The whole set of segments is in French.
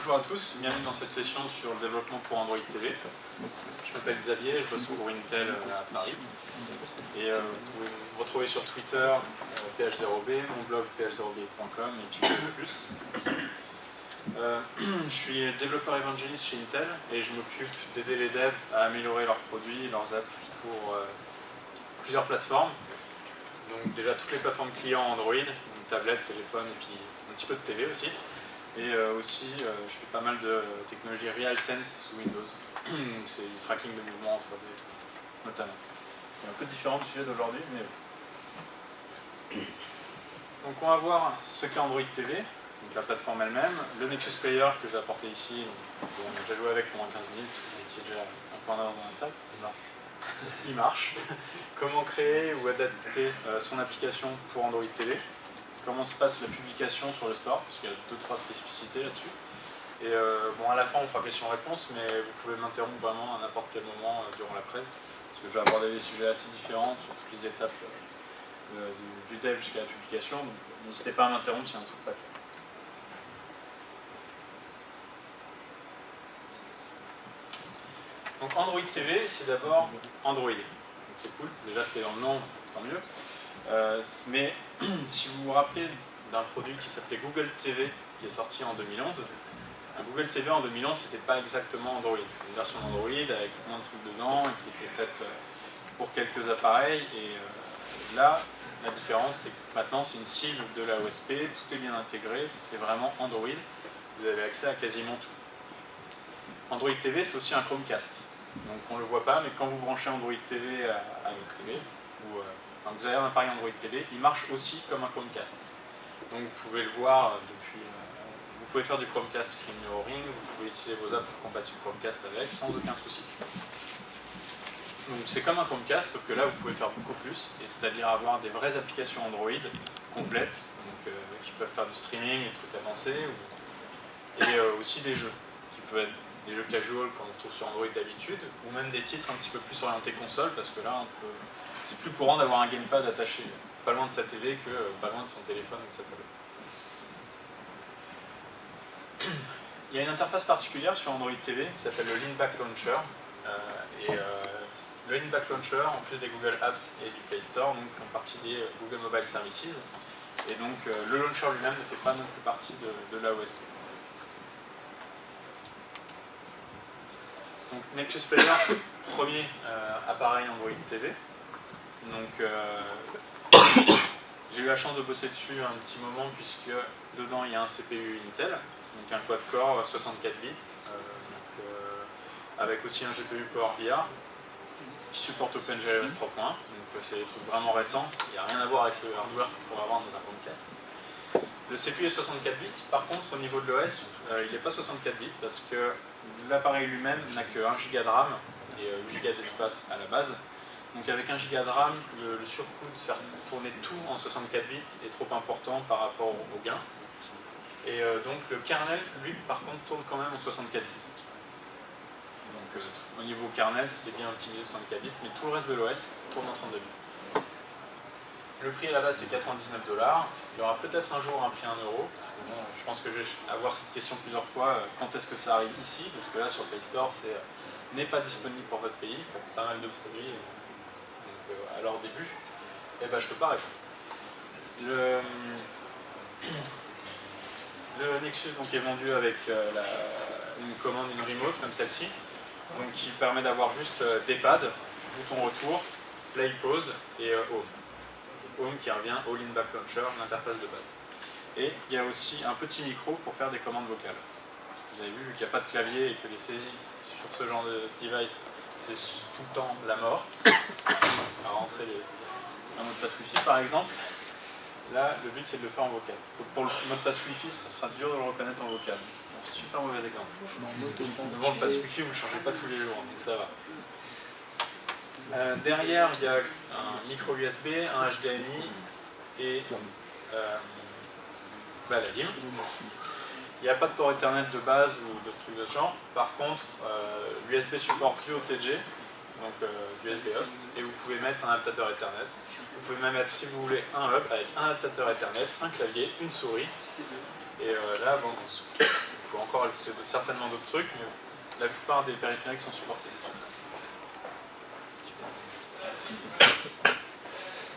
Bonjour à tous, bienvenue dans cette session sur le développement pour Android TV. Je m'appelle Xavier, je bosse pour Intel à Paris. Et vous pouvez me retrouver sur Twitter, ph0b, mon blog ph0b.com et puis plus. Je suis développeur évangéliste chez Intel et je m'occupe d'aider les devs à améliorer leurs produits, leurs apps pour plusieurs plateformes. Donc déjà toutes les plateformes clients Android, donc tablette, téléphone et puis un petit peu de TV aussi. Et aussi, je fais pas mal de technologie RealSense sous Windows. C'est du tracking de mouvement en 3D, notamment. C'est un peu différent du sujet d'aujourd'hui, mais... Donc on va voir ce qu'est Android TV, donc la plateforme elle-même, le Nexus Player que j'ai apporté ici, donc, on a déjà joué avec pendant 15 minutes, vous étiez déjà un peu en avant dans la salle. Il marche. Comment créer ou adapter son application pour Android TV. Comment se passe la publication sur le store, parce qu'il y a 2-3 spécificités là-dessus. Et bon, à la fin, on fera question-réponse, mais vous pouvez m'interrompre vraiment à n'importe quel moment durant la presse, parce que je vais aborder des sujets assez différents sur toutes les étapes du dev jusqu'à la publication, donc n'hésitez pas à m'interrompre s'il y a un truc pas clair. Donc Android TV, c'est d'abord Android. Donc c'est cool, déjà c'était dans le nom, tant mieux. Mais si vous vous rappelez d'un produit qui s'appelait Google TV, qui est sorti en 2011, Google TV en 2011, c'était pas exactement Android. C'est une version d'Android avec plein de trucs dedans, et qui était faite pour quelques appareils. Et là, la différence, c'est que maintenant, c'est une cible de la OSP, tout est bien intégré, c'est vraiment Android. Vous avez accès à quasiment tout. Android TV, c'est aussi un Chromecast. Donc on ne le voit pas, mais quand vous branchez Android TV à votre télé, ou quand vous avez un appareil Android TV, il marche aussi comme un Chromecast. Donc vous pouvez le voir depuis... vous pouvez faire du Chromecast Screen Mirroring, vous pouvez utiliser vos apps compatibles Chromecast avec, sans aucun souci. Donc c'est comme un Chromecast, sauf que là vous pouvez faire beaucoup plus, c'est-à-dire avoir des vraies applications Android complètes, donc, qui peuvent faire du streaming, des trucs avancés, et aussi des jeux, qui peuvent être des jeux casual qu'on trouve sur Android d'habitude, ou même des titres un petit peu plus orientés console, parce que là c'est plus courant d'avoir un gamepad attaché pas loin de sa TV que pas loin de son téléphone ou de sa tablette. Il y a une interface particulière sur Android TV qui s'appelle le Leanback Launcher. Le Leanback Launcher, en plus des Google Apps et du Play Store, donc, font partie des Google Mobile Services. Et donc le launcher lui-même ne fait pas non plus partie de l'AOSP. Donc Nexus Player, c'est le premier appareil Android TV. Donc j'ai eu la chance de bosser dessus un petit moment puisque dedans il y a un CPU Intel, donc un quad-core 64 bits, avec aussi un GPU PowerVR qui supporte OpenGL 3.1, donc c'est des trucs vraiment récents, il n'y a rien à voir avec le hardware qu'on pourrait avoir dans un Chromecast. Le CPU est 64 bits, par contre au niveau de l'OS, il n'est pas 64 bits parce que l'appareil lui-même n'a que 1 Go de RAM et 8 Go d'espace à la base. Donc avec 1 Go de RAM, le surcoût de faire tourner tout en 64 bits est trop important par rapport au gain. Et donc le kernel, lui, par contre, tourne quand même en 64 bits. Donc au niveau kernel, c'est bien optimisé 64 bits, mais tout le reste de l'OS tourne en 32 bits. Le prix à la base c'est 99 $. Il y aura peut-être un jour un prix à 1 €. Bon, je pense que je vais avoir cette question plusieurs fois, quand est-ce que ça arrive ici? Parce que là sur le Play Store, n'est pas disponible pour votre pays, comme pas mal de produits. À leur début, et ben je peux pas répondre. Le Nexus donc, est vendu avec une commande, une remote comme celle-ci, donc qui permet d'avoir juste des pads, bouton retour, play, pause et home. Home qui revient au Leanback Launcher, l'interface de base. Et il y a aussi un petit micro pour faire des commandes vocales. Vous avez vu qu'il n'y a pas de clavier et que les saisies sur ce genre de device, c'est tout le temps la mort. À rentrer un mot de passe Wi-Fi par exemple. Là, le but c'est de le faire en vocal. Donc, pour le mot de passe Wi-Fi, ça sera dur de le reconnaître en vocal. C'est un super mauvais exemple. Le mot de passe Wi-Fi, vous ne le changez pas tous les jours, donc ça va. Derrière, il y a un micro USB, un HDMI et la LIM. Il n'y a pas de port Ethernet de base ou de trucs de ce genre. Par contre, l'USB supporte du OTG, donc du USB host, et vous pouvez mettre un adaptateur Ethernet. Vous pouvez même mettre, si vous voulez, un hub avec un adaptateur Ethernet, un clavier, une souris. Et là, bon, vous faut encore ajouter certainement d'autres trucs, mais la plupart des périphériques sont supportés.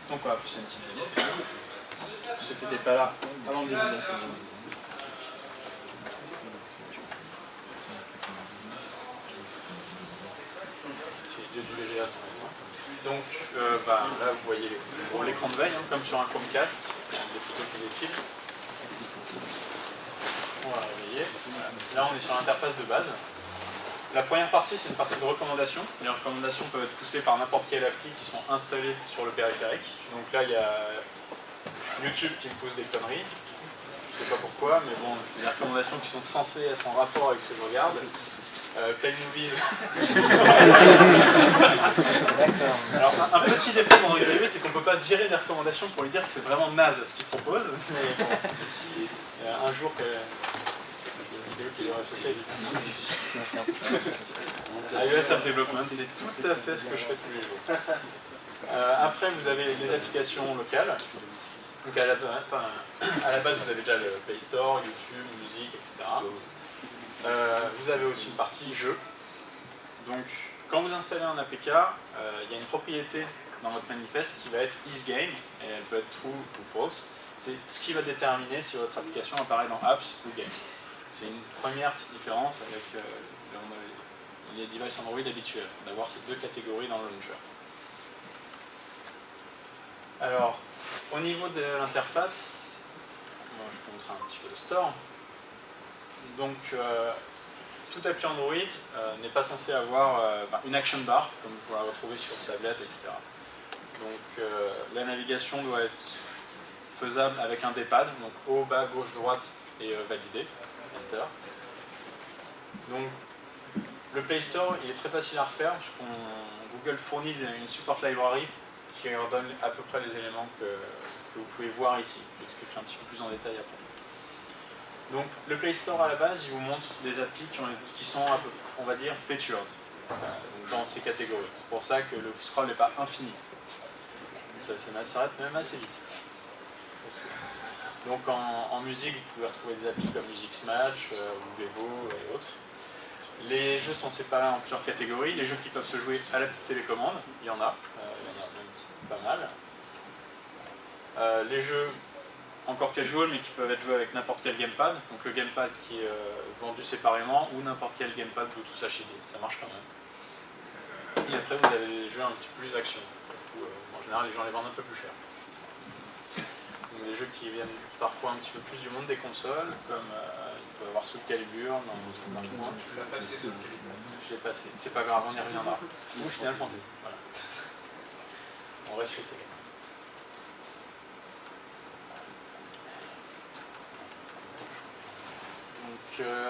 Donc on va appuyer sur une petite démo. Ceux qui n'étaient pas là avant le début de la session. J'ai du VGA sur donc là vous voyez l'écran de veille, hein, comme sur un Chromecast, des photos positives. On va réveiller. Là on est sur l'interface de base. La première partie c'est une partie de recommandation. Les recommandations peuvent être poussées par n'importe quelle appli qui sont installées sur le périphérique. Donc là il y a YouTube qui me pousse des conneries. Je sais pas pourquoi, mais bon, c'est des recommandations qui sont censées être en rapport avec ce que je regarde. Play Movies. Alors, un petit défaut d'Android TV, c'est qu'on ne peut pas virer des recommandations pour lui dire que c'est vraiment naze ce qu'il propose. Mais bon, un jour que une vidéo qui est associée à iOS App Development, c'est tout à fait ce que je fais tous les jours. Après, vous avez les applications locales. Donc à la base, vous avez déjà le Play Store, YouTube, musique, etc. Vous avez aussi une partie jeu. Donc, quand vous installez un APK, il y a une propriété dans votre manifeste qui va être isGame, et elle peut être true ou false. C'est ce qui va déterminer si votre application apparaît dans apps ou games. C'est une première petite différence avec les devices Android habituels, d'avoir ces deux catégories dans le launcher. Alors, au niveau de l'interface, je vous montre un petit peu le store. Donc, toute appli Android n'est pas censé avoir une action bar, comme vous pouvez la retrouver sur tablette, etc. Donc, la navigation doit être faisable avec un D-pad, donc haut, bas, gauche, droite et validé, Enter. Donc, le Play Store, il est très facile à refaire, puisque Google fournit une support library qui leur donne à peu près les éléments que vous pouvez voir ici. Je vous expliquerai un petit peu plus en détail après. Donc le Play Store à la base, il vous montre des applis qui sont, on va dire, featured dans ces catégories. C'est pour ça que le scroll n'est pas infini. Ça s'arrête même assez vite. Donc en musique, vous pouvez retrouver des applis comme Music Match ou Vevo et autres. Les jeux sont séparés en plusieurs catégories. Les jeux qui peuvent se jouer à la petite télécommande, il y en a même pas mal. Les jeux encore casual, mais qui peuvent être joués avec n'importe quel gamepad. Donc le gamepad qui est vendu séparément ou n'importe quel gamepad Bluetooth HID. Ça marche quand même. Et après, vous avez des jeux un petit peu plus action. Où, en général, les gens les vendent un peu plus cher. Donc des jeux qui viennent parfois un petit peu plus du monde des consoles, comme il peut y avoir Soul Calibur dans un coin. Tu l'as passé Soul Calibur. Je l'ai passé. C'est pas grave, on y reviendra. Ou Final Fantasy. Voilà. On reste chez Sega.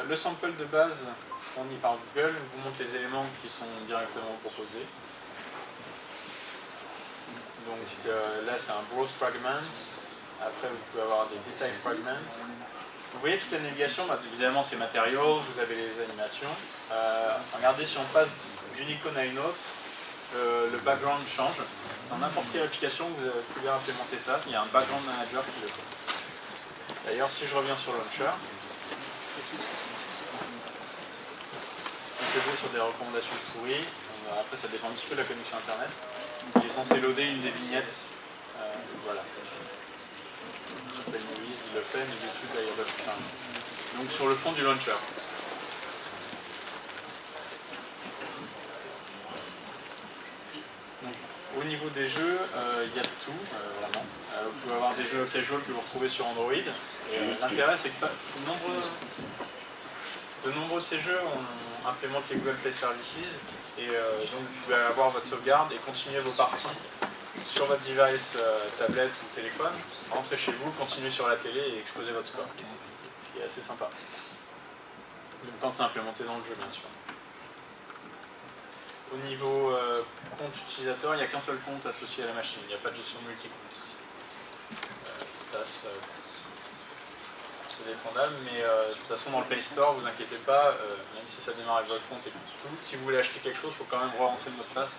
Le sample de base fourni par Google vous montre les éléments qui sont directement proposés. Donc là c'est un browse fragment, après vous pouvez avoir des design fragments. Vous voyez toute la navigation, évidemment c'est matériaux, vous avez les animations. Regardez, si on passe d'une icône à une autre, le background change. Dans n'importe quelle application vous pouvez implémenter ça, il y a un background manager qui le fait. D'ailleurs si je reviens sur Launcher, on peut jouer sur des recommandations pourries. Après, ça dépend un petit peu de la connexion internet. Il est censé loader une des vignettes. Voilà. Play Movies, il le fait, mais YouTube, là, il y a pas plus. Donc, sur le fond du launcher. Donc, au niveau des jeux, il y a de tout, vraiment. Vous pouvez avoir des jeux casual que vous retrouvez sur Android. L'intérêt, c'est que de nombreux de ces jeux implémentent les Google Play Services et donc vous pouvez avoir votre sauvegarde et continuer vos parties sur votre device, tablette ou téléphone, rentrer chez vous, continuer sur la télé et exposer votre score, ce qui est assez sympa. Quand c'est implémenté dans le jeu, bien sûr. Au niveau compte utilisateur, il n'y a qu'un seul compte associé à la machine, il n'y a pas de gestion multi-compte. C'est défendable, mais de toute façon dans le Play Store, vous inquiétez pas, même si ça démarre avec votre compte et tout, si vous voulez acheter quelque chose, il faut quand même re-rentrer le mot de passe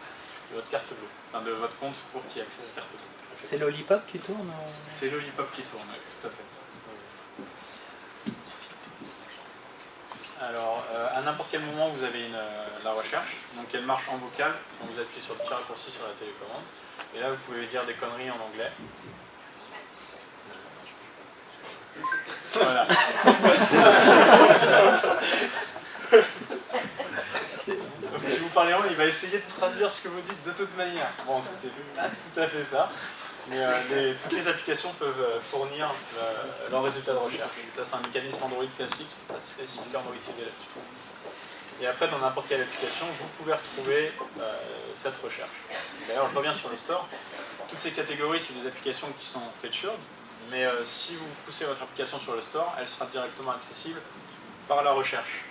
de votre carte bleue, enfin de votre compte pour qu'il y ait accès à la carte bleue. C'est Lollipop qui tourne C'est Lollipop qui tourne, oui, tout à fait. Alors, à n'importe quel moment, vous avez la recherche, donc elle marche en vocal, donc vous appuyez sur le petit raccourci sur la télécommande, et là vous pouvez dire des conneries en anglais. Voilà. Donc si vous parlez anglais, il va essayer de traduire ce que vous dites de toute manière. Bon, c'était pas tout à fait ça, mais toutes les applications peuvent fournir leur résultat de recherche. Ça, c'est un mécanisme Android classique, c'est pas spécifique Android TV là-dessus. Et après, dans n'importe quelle application, vous pouvez retrouver cette recherche. D'ailleurs, je reviens sur le store. Toutes ces catégories, c'est des applications qui sont featured, mais si vous poussez votre application sur le store, elle sera directement accessible par la recherche.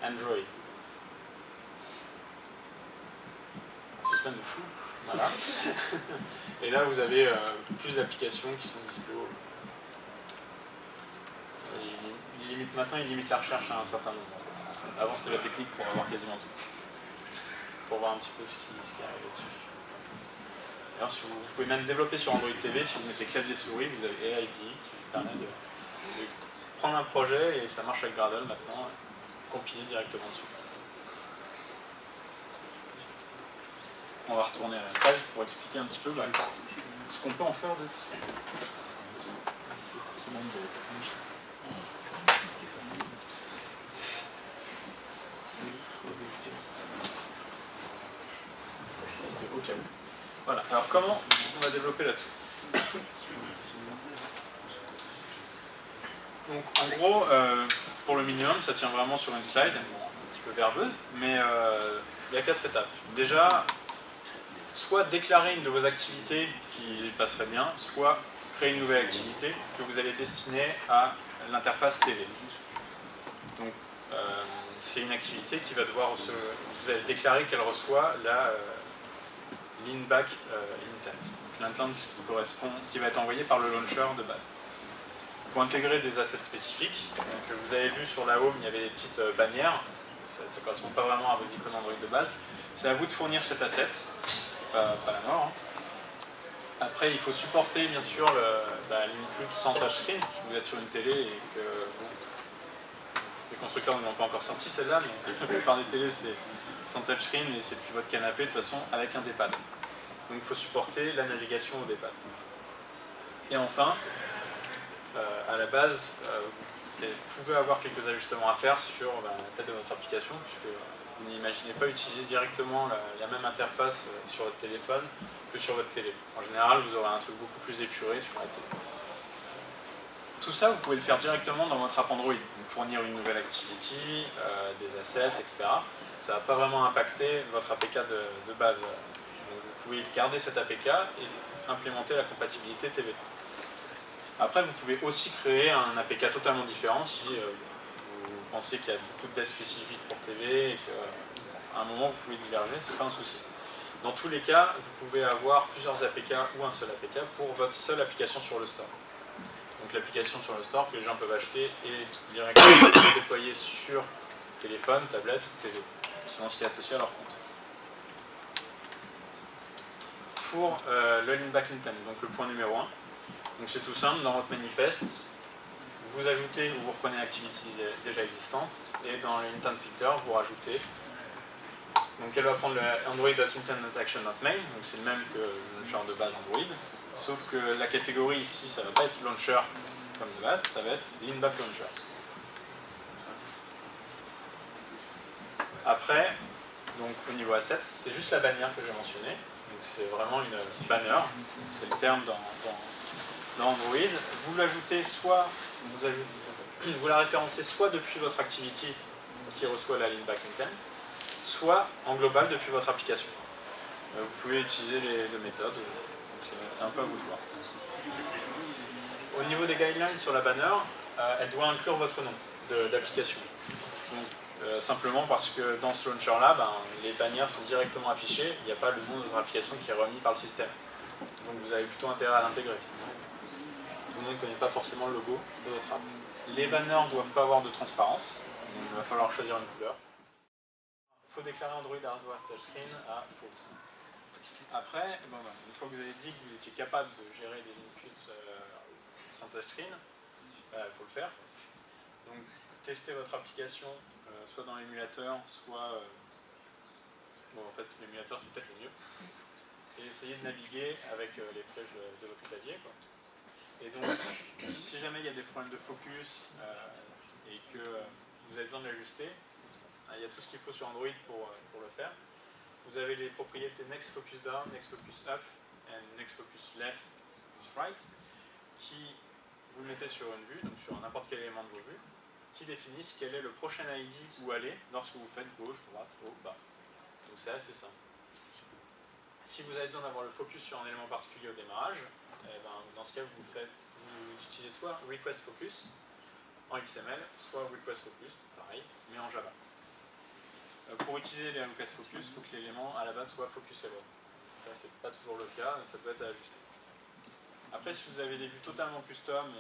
Android. Suspense de fou. Voilà. Et là, vous avez plus d'applications qui sont dispo. Maintenant, il limite la recherche à un certain nombre. Avant, c'était la technique pour avoir quasiment tout. Pour voir un petit peu ce qui arrive là-dessus. D'ailleurs, vous pouvez même développer sur Android TV, si vous mettez clavier souris, vous avez AID qui vous permet de prendre un projet, et ça marche avec Gradle maintenant, compiler directement dessus. On va retourner à la page pour expliquer un petit peu ce qu'on peut en faire de tout ça. Voilà, alors comment on va développer là-dessus? Donc en gros, pour le minimum, ça tient vraiment sur une slide, un petit peu verbeuse, mais il y a 4 étapes. Déjà, soit déclarer une de vos activités qui passerait bien, soit créer une nouvelle activité que vous allez destiner à l'interface TV. Donc c'est une activité qui va devoir vous allez déclarer qu'elle reçoit la leanback intent, qui va être envoyé par le launcher de base. Il faut intégrer des assets spécifiques. Donc, vous avez vu sur la home, il y avait des petites bannières. Ça ne correspond pas vraiment à vos icônes Android de base. C'est à vous de fournir cet asset. C'est pas la mort. Hein. Après, il faut supporter bien sûr l'input sans touchscreen, si vous êtes sur une télé et que les constructeurs ne l'ont pas encore sorti celle-là, mais la plupart des télés c'est sans touchscreen et c'est depuis votre canapé de toute façon avec un D-pad. Donc il faut supporter la navigation au D-pad. Et enfin, à la base, vous pouvez avoir quelques ajustements à faire sur la tête de votre application, puisque vous n'imaginez pas utiliser directement la même interface sur votre téléphone que sur votre télé. En général, vous aurez un truc beaucoup plus épuré sur la télé. Tout ça, vous pouvez le faire directement dans votre app Android. Donc, fournir une nouvelle activity, des assets, etc. Ça ne va pas vraiment impacter votre APK de base. Donc, vous pouvez garder cette APK et implémenter la compatibilité TV. Après, vous pouvez aussi créer un APK totalement différent si vous pensez qu'il y a beaucoup de devs spécifiques pour TV et qu'à un moment vous pouvez diverger, c'est pas un souci. Dans tous les cas, vous pouvez avoir plusieurs APK ou un seul APK pour votre seule application sur le store. Donc l'application sur le store que les gens peuvent acheter et directement déployer sur téléphone, tablette ou TV, selon ce qui est associé à leur compte. Pour le leanback intent, donc le point numéro 1. Donc c'est tout simple, dans votre manifeste, vous ajoutez ou vous reprenez une activité déjà existante, et dans le intent filter, vous rajoutez. Donc elle va prendre le Android.intent.action.main, donc c'est le même que le launcher de base Android, sauf que la catégorie ici, ça ne va pas être launcher comme de base, ça va être leanback launcher. Après, donc au niveau assets, c'est juste la bannière que j'ai mentionnée. Donc c'est vraiment une banner, c'est le terme dans Android. Vous l'ajoutez soit, vous la référencez soit depuis votre activity qui reçoit la leanback intent, soit en global depuis votre application. Vous pouvez utiliser les deux méthodes, c'est un peu à vous de voir. Au niveau des guidelines sur la banner, elle doit inclure votre nom d'application. Simplement parce que dans ce launcher-là, les bannières sont directement affichées, il n'y a pas le nom de votre application qui est remis par le système. Donc vous avez plutôt intérêt à l'intégrer. Tout le monde ne connaît pas forcément le logo de votre app. Les banners ne doivent pas avoir de transparence, donc il va falloir choisir une couleur. Il faut déclarer Android Hardware Touchscreen à false. Après, une fois que vous avez dit que vous étiez capable de gérer des inputs sans touchscreen, il faut le faire. Donc testez votre application, soit dans l'émulateur, soit... bon, en fait, l'émulateur c'est peut-être le mieux. Et essayez de naviguer avec les flèches de votre clavier, quoi. Et donc, si jamais il y a des problèmes de focus et que vous avez besoin de l'ajuster, il y a tout ce qu'il faut sur Android pour le faire. Vous avez les propriétés Next Focus Down, Next Focus Up et Next Focus Left, Focus Right, qui vous mettez sur une vue, donc sur n'importe quel élément de vos vues, qui définissent quel est le prochain ID où aller lorsque vous faites gauche, droite, haut, bas. Donc c'est assez simple. Si vous avez besoin d'avoir le focus sur un élément particulier au démarrage, eh ben, dans ce cas, vous utilisez soit Request Focus en XML, soit Request Focus, pareil, mais en Java. Pour utiliser les Request Focus, il faut que l'élément à la base soit focusable. Ça, c'est pas toujours le cas, ça peut être ajusté. Après, si vous avez des vues totalement custom,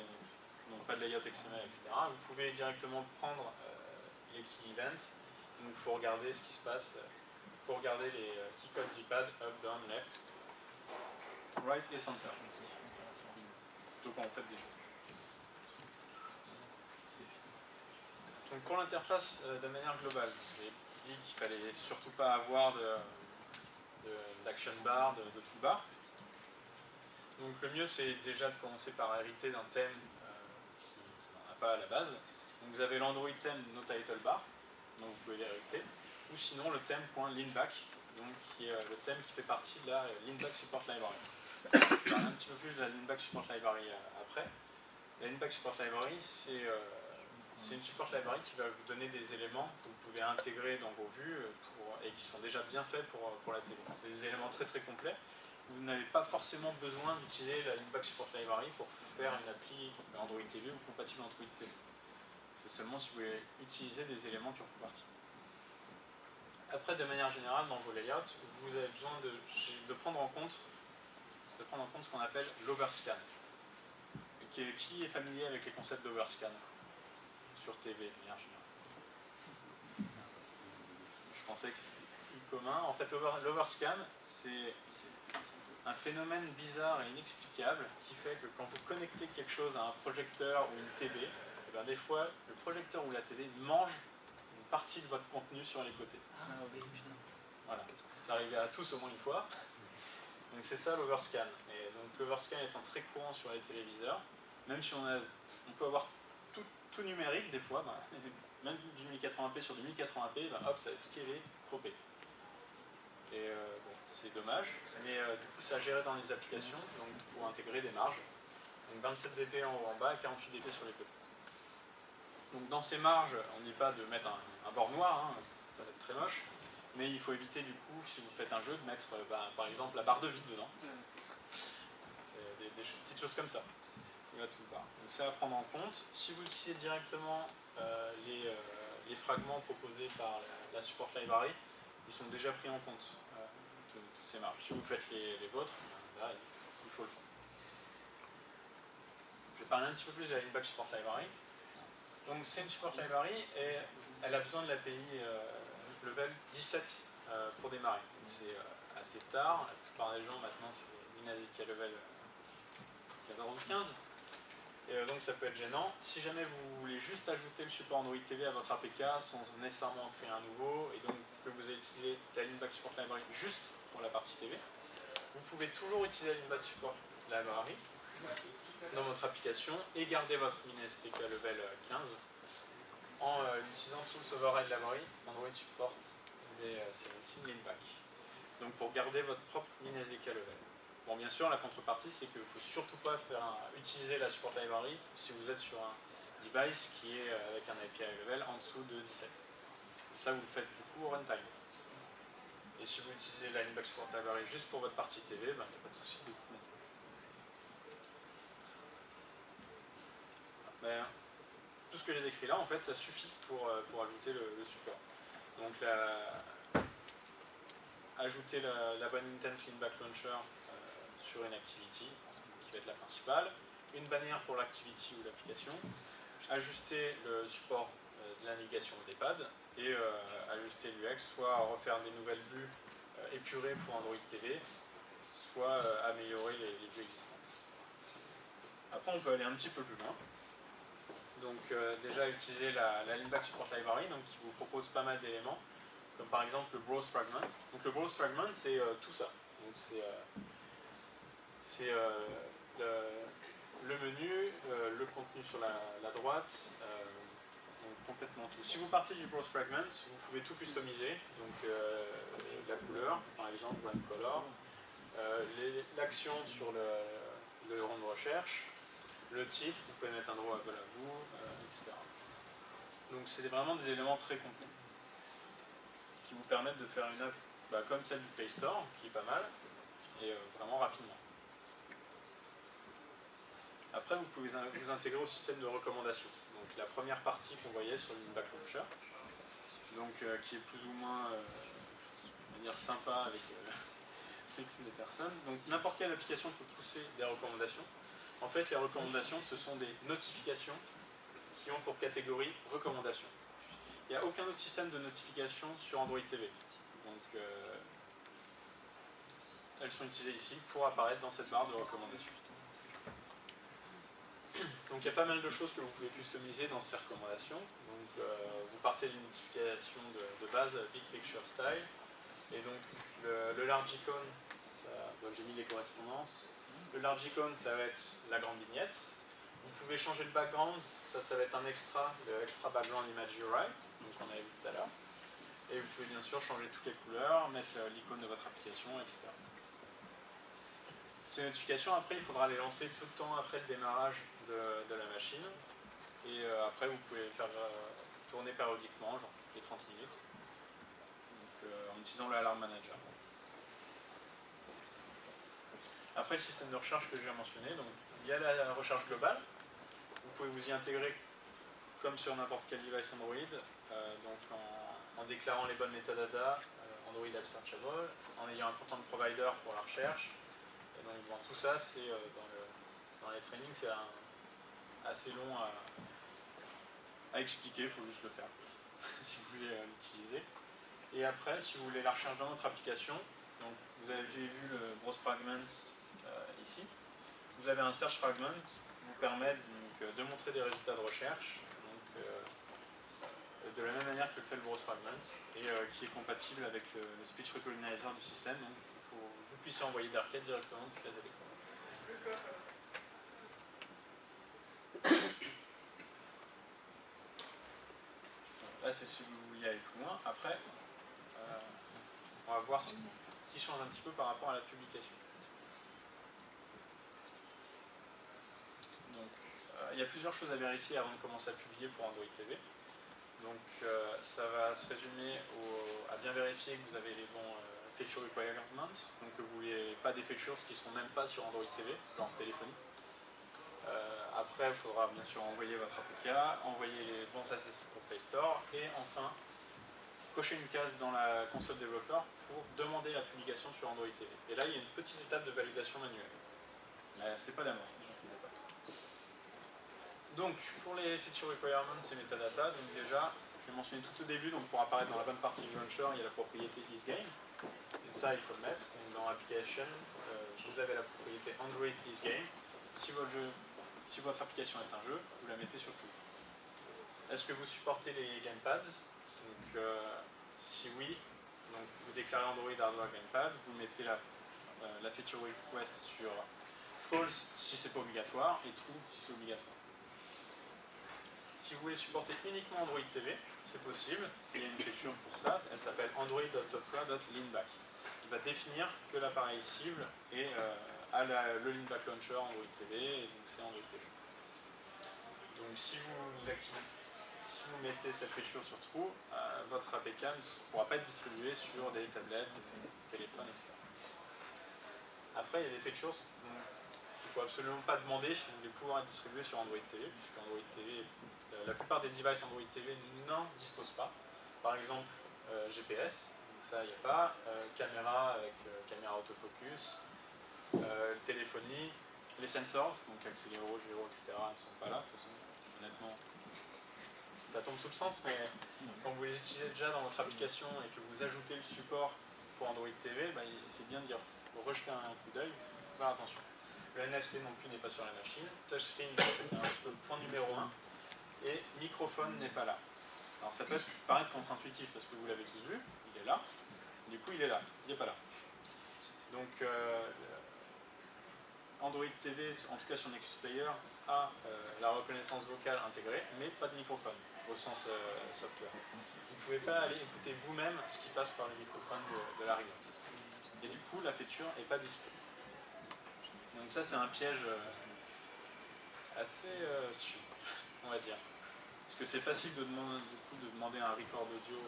donc pas de layout XML, etc., vous pouvez directement prendre les key events. Donc il faut regarder ce qui se passe. Il faut regarder les key codes d'IPad, up, down, left, right et center. Plutôt quand on fait des jeux. Donc pour l'interface, de manière globale, j'ai dit qu'il fallait surtout pas avoir d'action bar, de toolbar. Donc le mieux c'est déjà de commencer par hériter d'un thème qui n'en a pas à la base. Donc vous avez l'Android theme no title bar, donc vous pouvez l'hériter, ou sinon le theme.leanback, donc qui est le thème qui fait partie de la Leanback Support Library. Je vais parler un petit peu plus de la Leanback Support Library après. La Leanback Support Library, c'est une support library qui va vous donner des éléments que vous pouvez intégrer dans vos vues et qui sont déjà bien faits pour la télé. C'est des éléments très très complets. Vous n'avez pas forcément besoin d'utiliser la Leanback Support Library pour faire une appli Android TV ou compatible Android TV. C'est seulement si vous voulez utiliser des éléments qui en font partie. Après, de manière générale, dans vos layouts, vous avez besoin de prendre en compte ce qu'on appelle l'overscan. Qui est familier avec les concepts d'overscan sur TV de manière générale? Je pensais que c'était plus commun. En fait, l'overscan, c'est un phénomène bizarre et inexplicable qui fait que quand vous connectez quelque chose à un projecteur ou une télé, et bien des fois, le projecteur ou la télé mange une partie de votre contenu sur les côtés. Ah oui, putain. Voilà, ça arrive à tous au moins une fois. Donc c'est ça l'overscan. Et donc l'overscan étant très courant sur les téléviseurs, même si on peut avoir tout numérique des fois, même du 1080p sur du 1080p, hop, ça va être scalé, croppé. Et bon, c'est dommage, mais du coup c'est à gérer dans les applications, donc pour intégrer des marges. Donc 27 dp en haut en bas et 48 dp sur les côtés. Donc dans ces marges, on n'est pas de mettre un bord noir, hein, ça va être très moche, mais il faut éviter du coup, si vous faites un jeu, de mettre par exemple la barre de vide dedans. C'est des petites choses comme ça. Donc c'est à prendre en compte. Si vous utilisez directement les fragments proposés par la support library, ils sont déjà pris en compte, toutes ces marges. Si vous faites les vôtres, là, il faut le faire. Je vais parler un petit peu plus de la Leanback Support Library. Donc c'est une support library et elle a besoin de l'API level 17 pour démarrer. C'est assez tard, la plupart des gens maintenant c'est WinAZK level 14 ou 15. Et donc ça peut être gênant. Si jamais vous voulez juste ajouter le support Android TV à votre APK sans nécessairement en créer un nouveau, et donc que vous avez utilisé la Leanback Support Library juste pour la partie TV, vous pouvez toujours utiliser la Leanback Support Library dans votre application et garder votre WinSDK level 15 en utilisant Tools Override Library Android Support V17 Leanback. Donc pour garder votre propre WinSDK level. Bon, bien sûr, la contrepartie, c'est qu'il ne faut surtout pas utiliser la support library si vous êtes sur un device qui est avec un API level en dessous de 17. Ça, vous le faites du coup au runtime. Et si vous utilisez la Leanback Support Library juste pour votre partie TV, il n'y a pas de souci de toute manière. Tout ce que j'ai décrit là, en fait, ça suffit pour ajouter le support. Donc, ajouter la bonne intent Leanback Launcher sur une activity, qui va être la principale, une bannière pour l'activity ou l'application, ajuster le support de la navigation des pads et ajuster l'UX, soit refaire des nouvelles vues épurées pour Android TV, soit améliorer les vues existantes. Après, on peut aller un petit peu plus loin. Donc déjà utiliser la Leanback Support Library, donc, qui vous propose pas mal d'éléments, comme par exemple le Browse Fragment. Donc le Browse Fragment, c'est tout ça. Donc c'est le menu, le contenu sur la droite, donc complètement tout. Si vous partez du Browse Fragment, vous pouvez tout customiser, donc la couleur, par exemple, One Color, l'action sur le rond de recherche, le titre, vous pouvez mettre un drawable à vous, etc. Donc c'est vraiment des éléments très complets qui vous permettent de faire une app comme celle du Play Store, qui est pas mal, et vraiment rapidement. Après, vous pouvez vous intégrer au système de recommandation. Donc la première partie qu'on voyait sur le Leanback Launcher, donc, qui est plus ou moins on va dire sympa avec des personnes. Donc n'importe quelle application peut pousser des recommandations. En fait, les recommandations, ce sont des notifications qui ont pour catégorie recommandations. Il n'y a aucun autre système de notification sur Android TV. Donc elles sont utilisées ici pour apparaître dans cette barre de recommandations. Donc il y a pas mal de choses que vous pouvez customiser dans ces recommandations. Donc vous partez d'une notification de base Big Picture Style. Et donc le large icon, j'ai mis les correspondances. Le large icon, ça va être la grande vignette. Vous pouvez changer le background, ça va être un extra, le extra background image UI, donc on avait vu tout à l'heure. Et vous pouvez bien sûr changer toutes les couleurs, mettre l'icône de votre application, etc. Ces notifications, après, il faudra les lancer peu de temps après le démarrage de la machine. Et après, vous pouvez les faire tourner périodiquement, genre toutes les 30 minutes, donc, en utilisant le Alarm Manager. Après, le système de recherche que je viens mentionner, donc il y a la recherche globale. Vous pouvez vous y intégrer comme sur n'importe quel device Android, donc en déclarant les bonnes métadatas, Android App Searchable, en ayant un content provider pour la recherche. Et donc bon, tout ça, c'est dans les trainings, c'est assez long à expliquer, il faut juste le faire si vous voulez l'utiliser. Et après, si vous voulez la recherche dans notre application, donc vous avez vu le Browse Fragment ici, vous avez un Search Fragment qui vous permet donc, de montrer des résultats de recherche, donc, de la même manière que le fait le Browse Fragment, et qui est compatible avec le Speech Recognizer du système, donc pour que vous puissiez envoyer des requêtes directement depuis la télécommande. Là, c'est si vous vouliez aller plus loin. Après, on va voir ce qui change un petit peu par rapport à la publication. Donc, il y a plusieurs choses à vérifier avant de commencer à publier pour Android TV. Donc, ça va se résumer à bien vérifier que vous avez les bons feature requirements, donc que vous n'avez pas des features qui ne seront même pas sur Android TV, genre téléphonie. Après, il faudra bien sûr envoyer votre APK, envoyer les bons assets pour Play Store, et enfin, cocher une case dans la console développeur pour demander la publication sur Android TV. Et là, il y a une petite étape de validation manuelle. Mais c'est pas la mort, ne vous inquiétez pas. Donc, pour les feature requirements et metadata, donc déjà, je l'ai mentionné tout au début, donc pour apparaître dans la bonne partie du launcher, il y a la propriété isGame. Donc ça, il faut le mettre. Donc, dans Application, vous avez la propriété Android isGame. Si votre application est un jeu, vous la mettez sur tout. Est-ce que vous supportez les gamepads? Donc, si oui, donc vous déclarez Android Hardware Gamepad, vous mettez la feature request sur false si c'est pas obligatoire et true si c'est obligatoire. Si vous voulez supporter uniquement Android TV, c'est possible. Il y a une feature pour ça, elle s'appelle android.software.leanback. Il va définir que l'appareil cible a le Leanback Launcher Android TV, et donc c'est Android TV. Donc si vous mettez cette feature sur True, votre APK ne pourra pas être distribué sur des tablettes, des téléphones, etc. Après, il y a des features qu'il ne faut absolument pas demander si vous voulez pouvoir être distribué sur Android TV, puisque Android TV, la plupart des devices Android TV n'en disposent pas. Par exemple, GPS, donc ça, il n'y a pas. Caméra avec caméra autofocus, téléphonie, les sensors, donc accéléro, gyro, etc., ne sont pas là. De toute façon, honnêtement, ça tombe sous le sens, mais quand vous les utilisez déjà dans votre application et que vous ajoutez le support pour Android TV, c'est bien de dire, faut rejeter un coup d'œil, faire attention. Le NFC non plus n'est pas sur la machine. Touchscreen, c'est un petit peu le point numéro 1. et microphone n'est pas là. Alors ça peut paraître contre-intuitif parce que vous l'avez tous vu, il est là, du coup il est là, il n'est pas là. Donc Android TV, en tout cas sur Nexus Player, a la reconnaissance vocale intégrée, mais pas de microphone au sens software. Vous ne pouvez pas aller écouter vous-même ce qui passe par le microphone de la remote. Et du coup, la feature n'est pas disponible. Donc ça, c'est un piège assez sûr, on va dire. Parce que c'est facile de demander un record audio,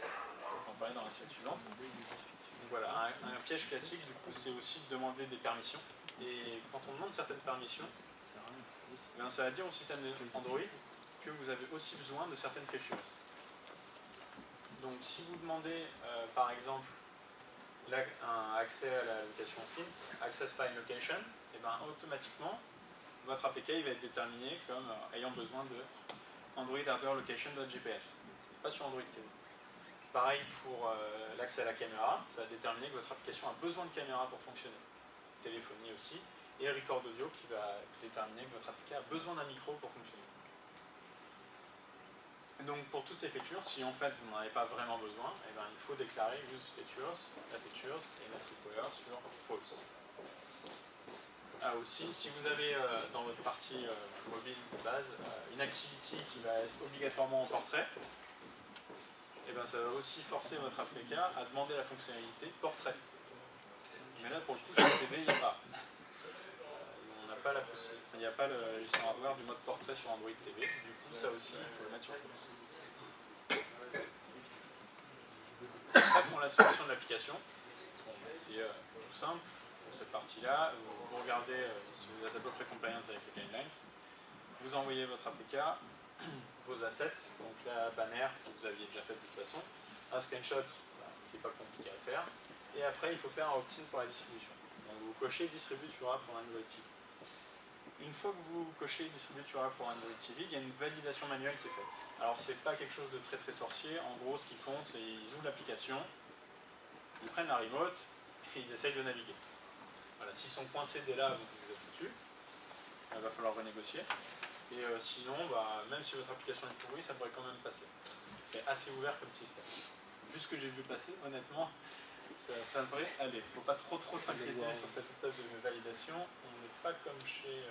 on va parler dans la slide suivante. Donc voilà, un piège classique, du coup, c'est aussi de demander des permissions. Et quand on demande certaines permissions, ben, ça va dire au système Android que vous avez aussi besoin de certaines features. Donc si vous demandez, par exemple, un accès à la location int, Access File Location, et ben, automatiquement, votre APK il va être déterminé comme ayant besoin de Android Hardware Location.gps, pas sur Android TV. Pareil pour l'accès à la caméra, ça va déterminer que votre application a besoin de caméra pour fonctionner. Téléphonie aussi, et record audio qui va déterminer que votre application a besoin d'un micro pour fonctionner. Donc pour toutes ces features, si en fait vous n'en avez pas vraiment besoin, eh ben, il faut déclarer use features, la features et mettre require sur false. Ah aussi, si vous avez dans votre partie mobile de base une activity qui va être obligatoirement en portrait, eh ben, ça va aussi forcer votre APK à demander la fonctionnalité portrait. Mais là pour le coup sur TV il n'y a pas. On n'a pas la possibilité, il n'y a pas la gestion hardware du mode portrait sur Android TV, du coup ça aussi il faut le mettre sur false. Après, pour la solution de l'application, c'est tout simple. Pour cette partie-là, vous regardez si vous êtes à peu près compliant avec les guidelines. Vous envoyez votre APK, vos assets, donc la bannière que vous aviez déjà faite de toute façon, un screenshot qui n'est pas compliqué à faire, et après il faut faire un opt-in pour la distribution. Donc vous cochez Distribute sur App pour Android TV. Une fois que vous cochez Distribute sur App pour Android TV, il y a une validation manuelle qui est faite. Alors c'est pas quelque chose de très très sorcier, en gros ce qu'ils font c'est ils ouvrent l'application, ils prennent la remote et ils essayent de naviguer. Voilà, s'ils sont coincés dès là, vous êtes foutus, il va falloir renégocier. Et sinon, même si votre application est pourrie, ça devrait quand même passer. C'est assez ouvert comme système. Vu ce que j'ai vu passer, honnêtement, ça devrait aller. Il ne faut pas trop s'inquiéter sur cette étape de validation. On n'est pas comme chez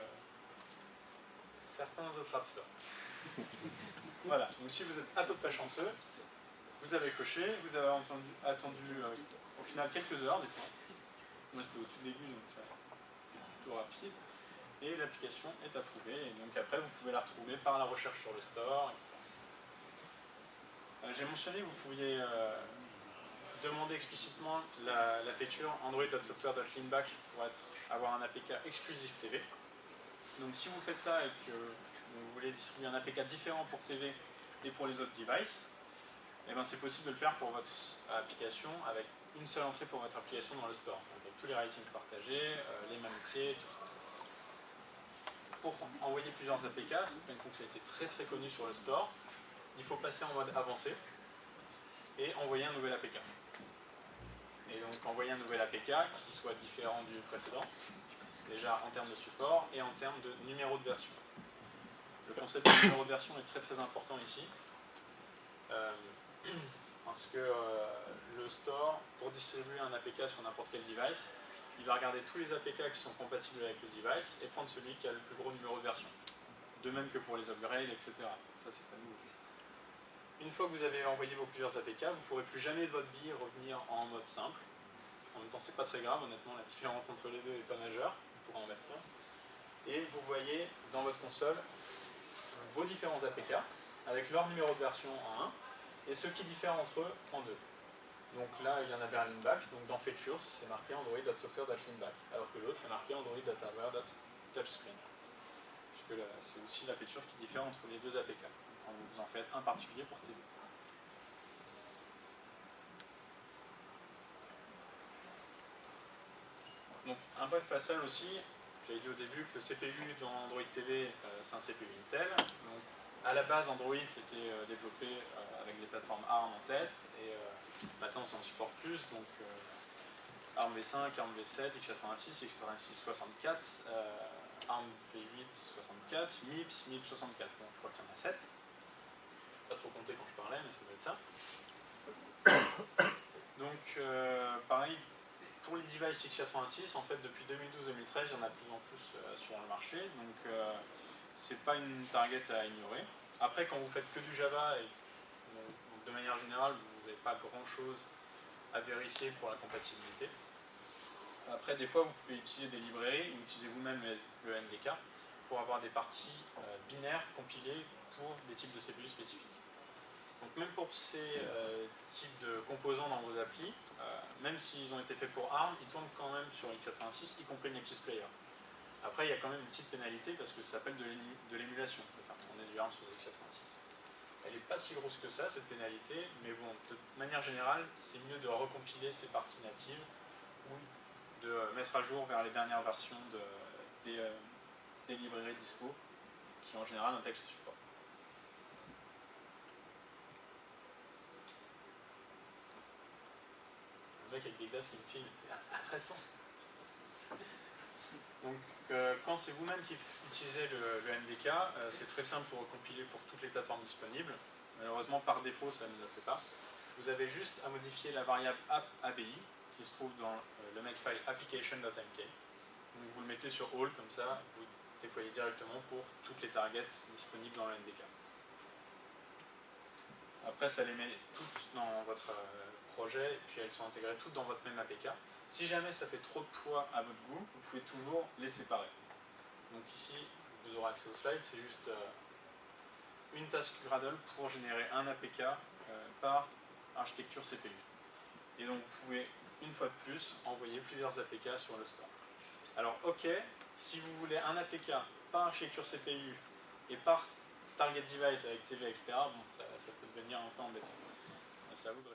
certains autres App Store. Voilà, donc si vous êtes à peu près chanceux, vous avez coché, vous avez attendu au final quelques heures des fois. Moi c'était au tout début, donc c'était plutôt rapide. Et l'application est approuvée, et donc après vous pouvez la retrouver par la recherche sur le store, etc. J'ai mentionné que vous pouviez demander explicitement la feature android.software.leanback pour avoir un APK exclusif TV. Donc si vous faites ça et que vous voulez distribuer un APK différent pour TV et pour les autres devices, eh ben c'est possible de le faire pour votre application avec une seule entrée pour votre application dans le store, donc avec tous les ratings partagés, les mêmes clés, tout. Pour envoyer plusieurs APK, c'est une fonctionnalité très très connue sur le store, il faut passer en mode avancé et envoyer un nouvel APK. Et donc envoyer un nouvel APK qui soit différent du précédent, déjà en termes de support et en termes de numéro de version. Le concept de numéro de version est très très important ici, parce que le store, pour distribuer un APK sur n'importe quel device, il va regarder tous les APK qui sont compatibles avec le device et prendre celui qui a le plus gros numéro de version. De même que pour les upgrades, etc. Ça, c'est pas nouveau. Une fois que vous avez envoyé vos plusieurs APK, vous ne pourrez plus jamais de votre vie revenir en mode simple. En même temps, c'est pas très grave, honnêtement, la différence entre les deux n'est pas majeure. Il faudra en mettre qu'un. Et vous voyez dans votre console vos différents APK avec leur numéro de version en 1 et ce qui diffère entre eux en 2. Donc là, il y en a vers Leanback, donc dans Features, c'est marqué Android.software.leanback, alors que l'autre est marqué Android.hardware.touchscreen. Puisque c'est aussi la feature qui diffère entre les deux APK. Vous en faites un particulier pour TV. Donc un bref passage aussi, j'avais dit au début que le CPU dans Android TV, c'est un CPU Intel. Donc, à la base, Android c'était développé avec des plateformes ARM en tête, et maintenant ça en supporte plus, donc ARM v5, ARM v7, x86, x86 64. ARM v8 64, MIPS, MIPS 64, bon je crois qu'il y en a 7. Pas trop compté quand je parlais, mais ça doit être ça. Donc pareil, pour les devices x86, en fait depuis 2012-2013, il y en a de plus en plus sur le marché, donc c'est pas une target à ignorer. Après, quand vous faites que du Java, et de manière générale, vous n'avez pas grand chose à vérifier pour la compatibilité. Après, des fois, vous pouvez utiliser des librairies ou utiliser vous-même le NDK pour avoir des parties binaires compilées pour des types de CPU spécifiques. Donc même pour ces types de composants dans vos applis, même s'ils ont été faits pour ARM, ils tournent quand même sur x86, y compris le Nexus Player. Après, il y a quand même une petite pénalité parce que ça s'appelle de l'émulation, de faire tourner du ARM sur x86. Elle n'est pas si grosse que ça, cette pénalité, mais bon, de manière générale, c'est mieux de recompiler ces parties natives ou de mettre à jour vers les dernières versions des librairies dispo, qui en général intègrent ce support. Le mec avec des glaces qui me filme, c'est intéressant. Donc, quand c'est vous-même qui utilisez le NDK, c'est très simple pour recompiler pour toutes les plateformes disponibles. Malheureusement, par défaut, ça ne le fait pas. Vous avez juste à modifier la variable app.abi qui se trouve dans le makefile application.mk. Donc, vous le mettez sur all, comme ça, vous déployez directement pour toutes les targets disponibles dans le NDK. Après, ça les met toutes dans votre projet, puis elles sont intégrées toutes dans votre même APK. Si jamais ça fait trop de poids à votre goût, vous pouvez toujours les séparer. Donc ici, vous aurez accès au slide, c'est juste une task Gradle pour générer un APK par architecture CPU. Et donc vous pouvez, une fois de plus, envoyer plusieurs APK sur le store. Alors ok, si vous voulez un APK par architecture CPU et par target device avec TV, etc., bon, ça peut devenir un peu embêtant. Donc c'est à vous de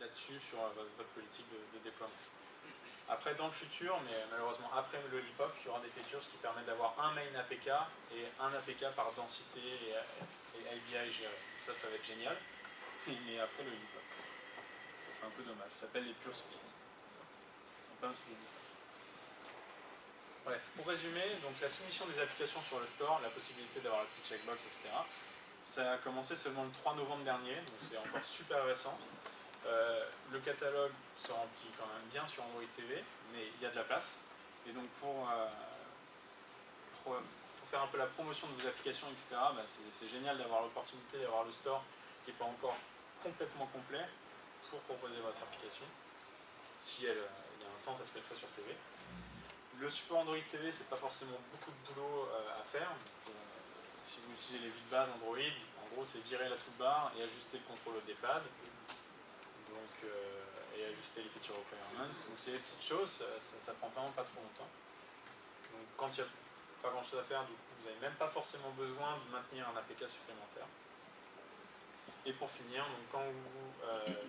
là-dessus sur votre politique de déploiement. Après, dans le futur, mais malheureusement après le Lollipop, il y aura des features qui permettent d'avoir un main APK et un APK par densité et ABI géré. Ça va être génial. Mais après le Lollipop. C'est un peu dommage. Ça s'appelle les pure splits. Pas un sujet. Bref, pour résumer, donc la soumission des applications sur le store, la possibilité d'avoir la petite checkbox, etc. Ça a commencé seulement le 3 novembre dernier, donc c'est encore super récent. Le catalogue se remplit quand même bien sur Android TV, mais il y a de la place. Et donc pour faire un peu la promotion de vos applications, etc., bah c'est génial d'avoir l'opportunité d'avoir le store qui n'est pas encore complètement complet pour proposer votre application, si il y a un sens à ce qu'elle soit sur TV. Le support Android TV, c'est pas forcément beaucoup de boulot à faire. Donc, si vous utilisez les vues de base Android, en gros c'est virer la toolbar et ajuster le contrôle des pads. Donc, et ajuster les feature requirements. Donc c'est des petites choses, ça prend vraiment pas trop longtemps. Donc quand il n'y a pas grand chose à faire, du coup, vous n'avez même pas forcément besoin de maintenir un APK supplémentaire. Et pour finir, donc quand vous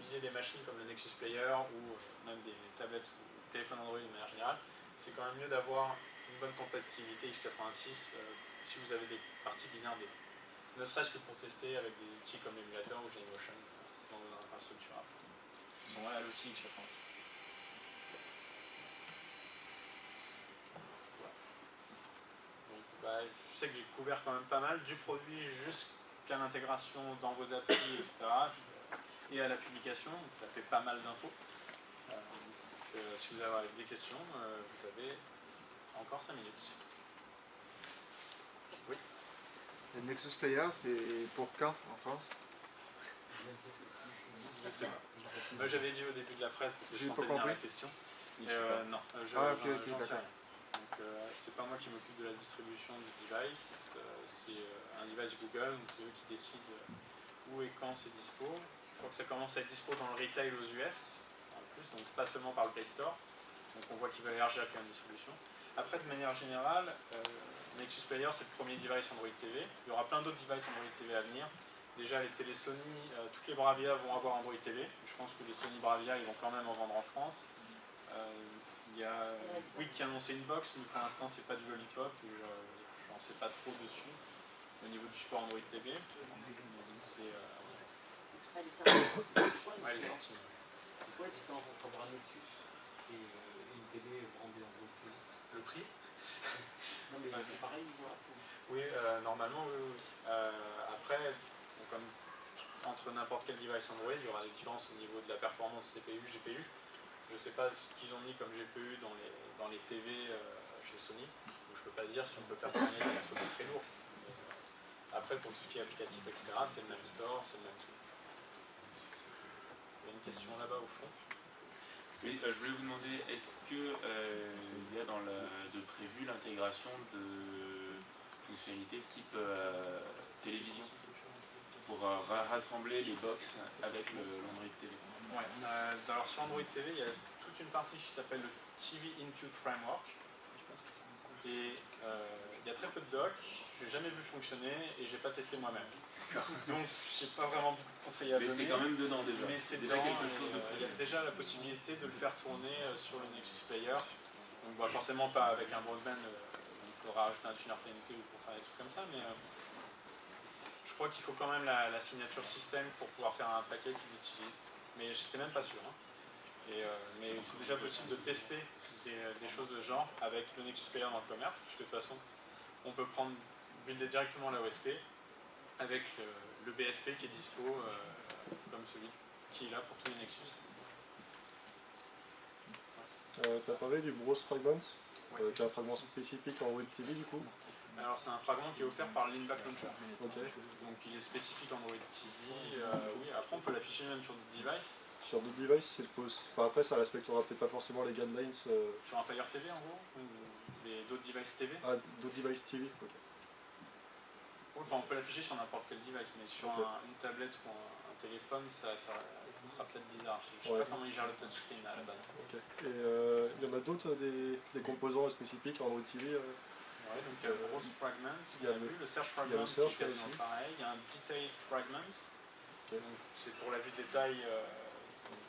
visez des machines comme le Nexus Player ou même des tablettes ou téléphones Android de manière générale, c'est quand même mieux d'avoir une bonne compatibilité x86 si vous avez des parties binaires dédiées. Ne serait-ce que pour tester avec des outils comme l'émulateur ou Genymotion dans vos infrastructures. Ils sont elles aussi x86. Donc, bah, je sais que j'ai couvert quand même pas mal, du produit jusqu'à l'intégration dans vos applis, etc. Et à la publication, donc ça fait pas mal d'infos. Si vous avez des questions, vous avez encore 5 minutes. Oui. Le Nexus Player, c'est pour quand en France? Je sais pas. Moi j'avais dit au début de la presse parce que je J'ai sentais pas venir compris. la question. Non, Ah, ok, j'en sais d'accord. rien. Donc c'est pas moi qui m'occupe de la distribution du device, c'est un device Google, donc c'est eux qui décident où et quand c'est dispo. Je crois que ça commence à être dispo dans le retail aux US, en plus, donc pas seulement par le Play Store. Donc on voit qu'ils veulent élargir la distribution. Après, de manière générale, Nexus Player c'est le premier device Android TV. Il y aura plein d'autres devices Android TV à venir. Déjà, les télé Sony, toutes les Bravia vont avoir Android TV. Je pense que les Sony Bravia, ils vont quand même en vendre en France. Il y a Bouygues qui a annoncé une box, mais pour l'instant, c'est pas du Lollipop. Je n'en sais pas trop dessus au niveau du support Android TV. Elle est sortie. Ouais, elle est sortie. C'est quoi la différence entre avoir un Nexus et une télé brandée Android TV? Le prix? Non mais c'est pareil, Oui, normalement, oui. Après, bon, comme entre n'importe quel device Android, il y aura des différences au niveau de la performance CPU, GPU. Je ne sais pas ce qu'ils ont mis comme GPU dans les TV chez Sony, donc je ne peux pas dire si on peut faire tourner des trucs très lourds. Mais, après, pour tout ce qui est applicatif, etc., c'est le même store, c'est le même tout. Il y a une question là-bas au fond. Oui, je voulais vous demander, est-ce que il y a de prévu l'intégration de fonctionnalités type télévision pour rassembler les box avec l'Android TV? Ouais, alors sur Android TV, il y a toute une partie qui s'appelle le TV Intuit Framework. Et il y a très peu de docs, je n'ai jamais vu fonctionner et je n'ai pas testé moi-même. Donc je n'ai pas vraiment beaucoup de conseils à donner. Mais c'est quand même dedans déjà. Mais c'est déjà dedans, quelque chose de il y a déjà la possibilité de le faire tourner sur le Nexus Player. Donc bah, forcément pas avec un broadband, il faudra rajouter un tuner TNT ou pour faire des trucs comme ça, mais je crois qu'il faut quand même la signature système pour pouvoir faire un paquet qu'il utilise. Mais je ne sais même pas sûr. Hein. Mais c'est déjà possible de tester des choses de ce genre avec le Nexus Player dans le commerce, puisque de toute façon, on peut builder directement la OSP avec le BSP qui est dispo, comme celui qui est là pour tous les Nexus. Tu as parlé du Browse Fragment, Ouais. qui est un fragment spécifique en Web TV du coup. Alors c'est un fragment qui est offert par Leanback Launcher. Ok. Donc il est spécifique Android TV. Oui, après on peut l'afficher même sur des devices. Sur d'autres devices, c'est possible. Enfin, après, ça respectera peut-être pas forcément les guidelines. Sur un Fire TV en gros, ou d'autres devices TV. Ah, d'autres devices TV, ok. Enfin, on peut l'afficher sur n'importe quel device, mais sur une tablette ou un téléphone, ça sera peut-être bizarre. Je ne sais pas comment ils gèrent le touchscreen à la base. Ok. Et il y en a d'autres, des composants spécifiques en Android TV Ouais, donc il y a le Browse Fragment, il y a le Search Fragment, il y a le search, qui est quasiment aussi. pareil. Il y a un Details Fragment, Okay. donc c'est pour la vue de détail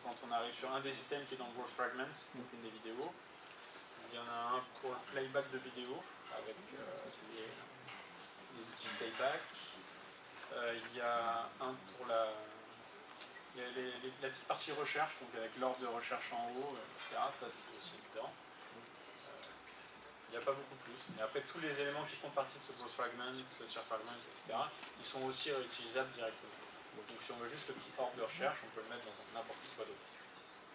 quand on arrive sur un des items qui est dans le Browse Fragment, donc une des vidéos. Il y en a un pour le playback de vidéo, avec les outils de playback. Il y a un pour la petite partie recherche, donc avec l'ordre de recherche en haut, etc. Ça c'est aussi dedans. Il n'y a pas beaucoup plus. Mais après, tous les éléments qui font partie de ce Browse Fragment, ce Search Fragment, etc., ils sont aussi réutilisables directement. Donc si on veut juste le petit ordre de recherche, on peut le mettre dans n'importe quoi d'autre.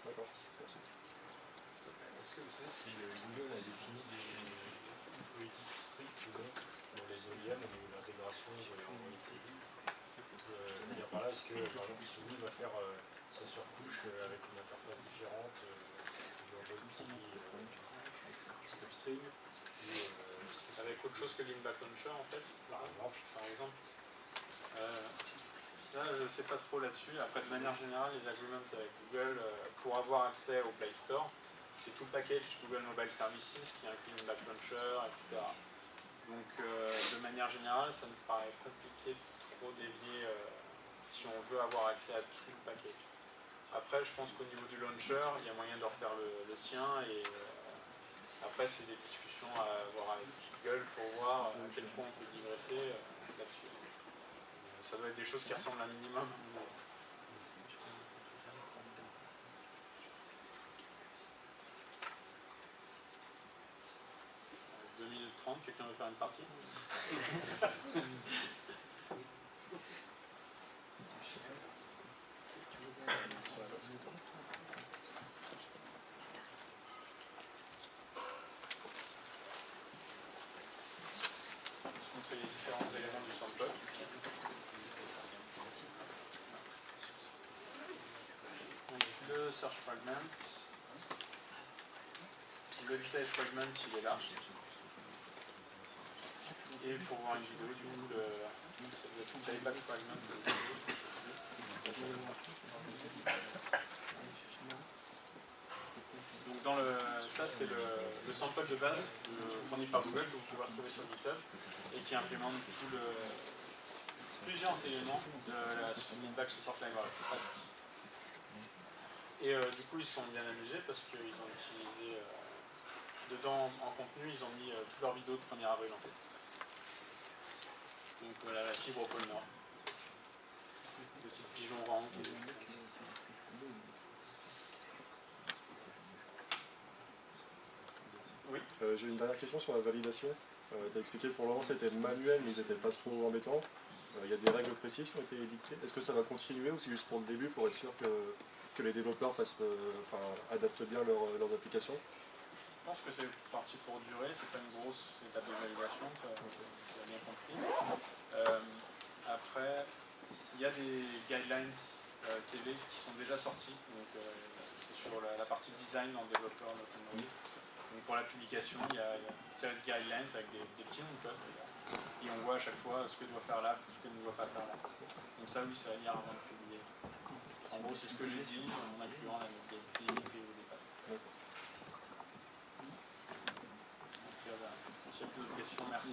D'accord, merci. Est-ce que vous savez si Google a défini des politiques strictes pour les OEM au niveau de l'intégration de Android TV? Dire par là, est-ce que par exemple Sony va faire sa surcouche avec une interface différente d'Android TV upstream Avec autre chose que Leanback Launcher en fait, par exemple. Ça, je ne sais pas trop là-dessus. Après, de manière générale, les agreements avec Google, pour avoir accès au Play Store, c'est tout le package Google Mobile Services qui inclut Leanback Launcher, etc. Donc, de manière générale, ça me paraît compliqué de trop dévier si on veut avoir accès à tout le package. Après, je pense qu'au niveau du launcher, il y a moyen de refaire le sien et après, c'est des discussions à avoir avec Google pour voir à quel point on peut digresser là-dessus. Ça doit être des choses qui ressemblent un minimum. 2 minutes 30, quelqu'un veut faire une partie? Je vais vous montrer les différents éléments du sample. Le search fragment, le detail fragment il est là. Et pour voir une vidéo, du coup, le playback fragment. Donc ça c'est le sample de base fourni par Google que vous pouvez retrouver sur GitHub et qui implémente plusieurs éléments de la Leanback Support Library, pas tous. Et du coup ils se sont bien amusés parce qu'ils ont utilisé dedans en contenu, ils ont mis toutes leurs vidéos de 1er avril en fait. Donc voilà la fibre au pôle Nord. Le site Pigeon Rank. Oui. J'ai une dernière question sur la validation. Tu as expliqué que pour le moment c'était manuel, mais ils n'étaient pas trop embêtants. Il y a des règles précises qui ont été édictées. Est-ce que ça va continuer ou c'est juste pour le début pour être sûr que les développeurs adaptent bien leurs applications? Je pense que c'est parti pour durer, c'est pas une grosse étape de validation, tu as bien compris. Après, il y a des guidelines TV qui sont déjà sortis, donc c'est sur la partie design en développeur Android. Donc pour la publication, il y a une série de guidelines avec des petits noms de code, et on voit à chaque fois ce que doit faire l'app, ce que ne doit pas faire l'app. Donc ça, oui, ça va lire avant de publier. En gros, c'est ce que j'ai dit, en incluant la limité au départ. S'il y a d'autres questions, merci.